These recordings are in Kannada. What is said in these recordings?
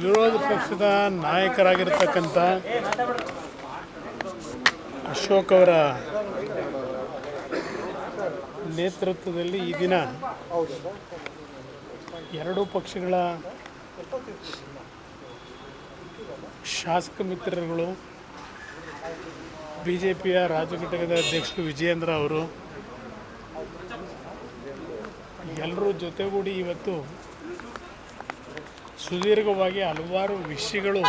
ವಿರೋಧ ಪಕ್ಷದ ನಾಯಕರಾಗಿರ್ತಕ್ಕಂಥ ಅಶೋಕ್ ಅವರ ನೇತೃತ್ವದಲ್ಲಿ ಈ ದಿನ ಎರಡೂ ಪಕ್ಷಗಳ ಶಾಸಕ ಮಿತ್ರರುಗಳು, ಬಿಜೆಪಿಯ ರಾಜ್ಯ ಘಟಕದ ಅಧ್ಯಕ್ಷರು ವಿಜಯೇಂದ್ರ ಅವರು ಎಲ್ಲರೂ ಜೊತೆಗೂಡಿ ಇವತ್ತು ಸುದೀರ್ಘವಾಗಿ ಹಲವಾರು ವಿಷಯಗಳು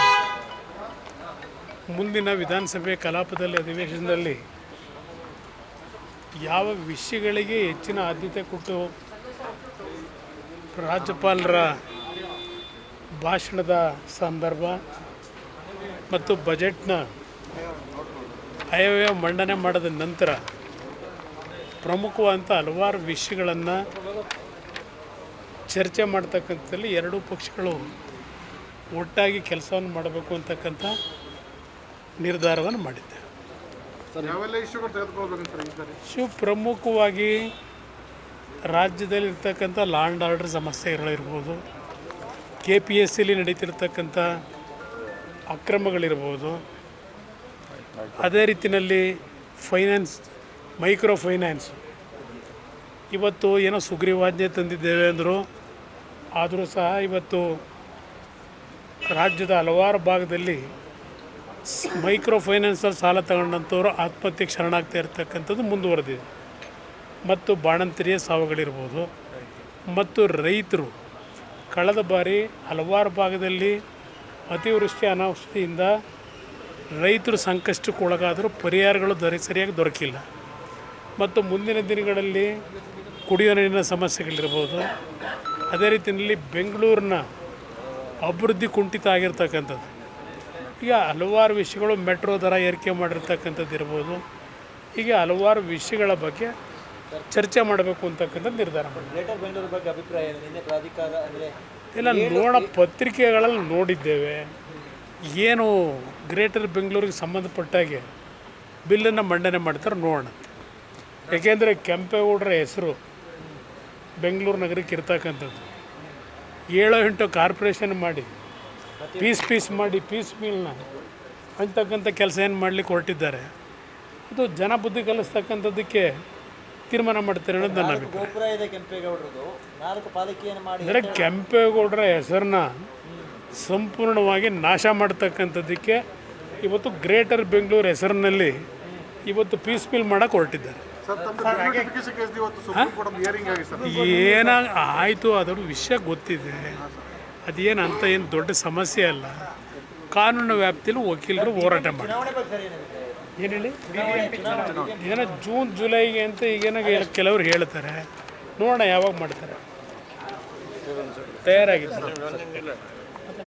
ಮುಂದಿನ ವಿಧಾನಸಭೆ ಕಲಾಪದಲ್ಲಿ ಅಧಿವೇಶನದಲ್ಲಿ ಯಾವ ವಿಷಯಗಳಿಗೆ ಹೆಚ್ಚಿನ ಆದ್ಯತೆ ಕೊಟ್ಟು ರಾಜ್ಯಪಾಲರ ಭಾಷಣದ ಸಂದರ್ಭ ಮತ್ತು ಬಜೆಟ್ನ ಆಯವ್ಯಯ ಮಂಡನೆ ಮಾಡಿದ ನಂತರ ಪ್ರಮುಖವಾದಂಥ ಹಲವಾರು ವಿಷಯಗಳನ್ನು ಚರ್ಚೆ ಮಾಡ್ತಕ್ಕಂಥದ್ದಲ್ಲಿ ಎರಡೂ ಪಕ್ಷಗಳು ಒಟ್ಟಾಗಿ ಕೆಲಸವನ್ನು ಮಾಡಬೇಕು ಅಂತಕ್ಕಂಥ ನಿರ್ಧಾರವನ್ನು ಮಾಡಿದ್ದೆ. ಇಶ್ಯೂ ಪ್ರಮುಖವಾಗಿ ರಾಜ್ಯದಲ್ಲಿರ್ತಕ್ಕಂಥ ಲಾ ಆ್ಯಂಡ್ ಆರ್ಡರ್ ಸಮಸ್ಯೆಗಳಿರ್ಬೋದು, KPSCಲಿ ನಡೀತಿರ್ತಕ್ಕಂಥ ಅಕ್ರಮಗಳಿರ್ಬೋದು, ಅದೇ ರೀತಿಯಲ್ಲಿ ಮೈಕ್ರೋ ಫೈನಾನ್ಸ್ ಇವತ್ತು ಏನೋ ಸುಗ್ರೀವಾಜ್ಞೆ ತಂದಿದ್ದೇವೆ ಅಂದರು, ಆದರೂ ಸಹ ಇವತ್ತು ರಾಜ್ಯದ ಹಲವಾರು ಭಾಗದಲ್ಲಿ ಮೈಕ್ರೋ ಫೈನಾನ್ಸಲ್ಲಿ ಸಾಲ ತಗೊಂಡಂಥವ್ರು ಆತ್ಮಹತ್ಯೆಗೆ ಶರಣಾಗ್ತಾ ಇರ್ತಕ್ಕಂಥದ್ದು ಮುಂದುವರೆದಿದೆ. ಮತ್ತು ಬಾಣಂತಿಯರ ಸಾವುಗಳಿರ್ಬೋದು, ಮತ್ತು ರೈತರು ಕಳೆದ ಬಾರಿ ಹಲವಾರು ಭಾಗದಲ್ಲಿ ಅತಿವೃಷ್ಟಿ ಅನಾವೃಷ್ಟಿಯಿಂದ ರೈತರು ಸಂಕಷ್ಟಕ್ಕೆ ಒಳಗಾದರೂ ಪರಿಹಾರಗಳು ಸರಿಯಾಗಿ ದೊರಕಿಲ್ಲ. ಮತ್ತು ಮುಂದಿನ ದಿನಗಳಲ್ಲಿ ಕುಡಿಯೋ ನೀರಿನ ಸಮಸ್ಯೆಗಳಿರ್ಬೋದು, ಅದೇ ರೀತಿಯಲ್ಲಿ ಬೆಂಗಳೂರಿನ ಅಭಿವೃದ್ಧಿ ಕುಂಠಿತ ಆಗಿರ್ತಕ್ಕಂಥದ್ದು. ಈಗ ಹಲವಾರು ವಿಷಯಗಳು, ಮೆಟ್ರೋ ದರ ಏರಿಕೆ ಮಾಡಿರ್ತಕ್ಕಂಥದ್ದು ಇರ್ಬೋದು, ಹೀಗೆ ಹಲವಾರು ವಿಷಯಗಳ ಬಗ್ಗೆ ಚರ್ಚೆ ಮಾಡಬೇಕು ಅಂತಕ್ಕಂಥದ್ದು ನಿರ್ಧಾರ ಇಲ್ಲ. ಪತ್ರಿಕೆಗಳಲ್ಲಿ ನೋಡಿದ್ದೇವೆ, ಏನು ಗ್ರೇಟರ್ ಬೆಂಗಳೂರಿಗೆ ಸಂಬಂಧಪಟ್ಟಾಗೆ ಬಿಲ್ಲನ್ನು ಮಂಡನೆ ಮಾಡ್ತಾರೆ ನೋಡೋಣ. ಏಕೆಂದರೆ ಕೆಂಪೇಗೌಡರ ಹೆಸರು ಬೆಂಗಳೂರು ನಗರಕ್ಕೆ ಇರ್ತಕ್ಕಂಥದ್ದು. 7-8 ಕಾರ್ಪೊರೇಷನ್ ಮಾಡಿ ಪೀಸ್ ಮಾಡಿ ಪೀಸ್ ಮೀಲ್ನ ಅಂತಕ್ಕಂಥ ಕೆಲಸ ಏನು ಮಾಡಲಿಕ್ಕೆ ಹೊರಟಿದ್ದಾರೆ. ಅದು ಜನ ಬುದ್ಧಿ ಕಲಿಸ್ತಕ್ಕಂಥದ್ದಕ್ಕೆ ತೀರ್ಮಾನ ಮಾಡ್ತಾರೆ ಅನ್ನೋದು ನನ್ನ ಅಭಿಪ್ರಾಯ. ಅಂದರೆ ಕೆಂಪೇಗೌಡರ ಹೆಸರನ್ನ ಸಂಪೂರ್ಣವಾಗಿ ನಾಶ ಮಾಡ್ತಕ್ಕಂಥದ್ದಕ್ಕೆ ಇವತ್ತು ಗ್ರೇಟರ್ ಬೆಂಗಳೂರು ಹೆಸರಿನಲ್ಲಿ ಇವತ್ತು ಪೀಸ್ ಮೀಲ್ ಮಾಡೋಕ್ಕೆ ಹೊರಟಿದ್ದಾರೆ. ಆಯಿತು, ಅದರ ವಿಷಯ ಗೊತ್ತಿದೆ, ಅದೇನು ಅಂತ ಏನು ದೊಡ್ಡ ಸಮಸ್ಯೆ ಅಲ್ಲ. ಕಾನೂನು ವ್ಯಾಪ್ತಿಯಲ್ಲಿ ವಕೀಲರು ಹೋರಾಟ ಮಾಡಿ ಏನು ಹೇಳಿ ಏನೋ ಜೂನ್ ಜುಲೈಗೆ ಅಂತ ಈಗೇನೋ ಕೆಲವರು ಹೇಳ್ತಾರೆ. ನೋಡೋಣ ಯಾವಾಗ ಮಾಡ್ತಾರೆ. ತಯಾರಾಗಿದ್ದಾರೆ.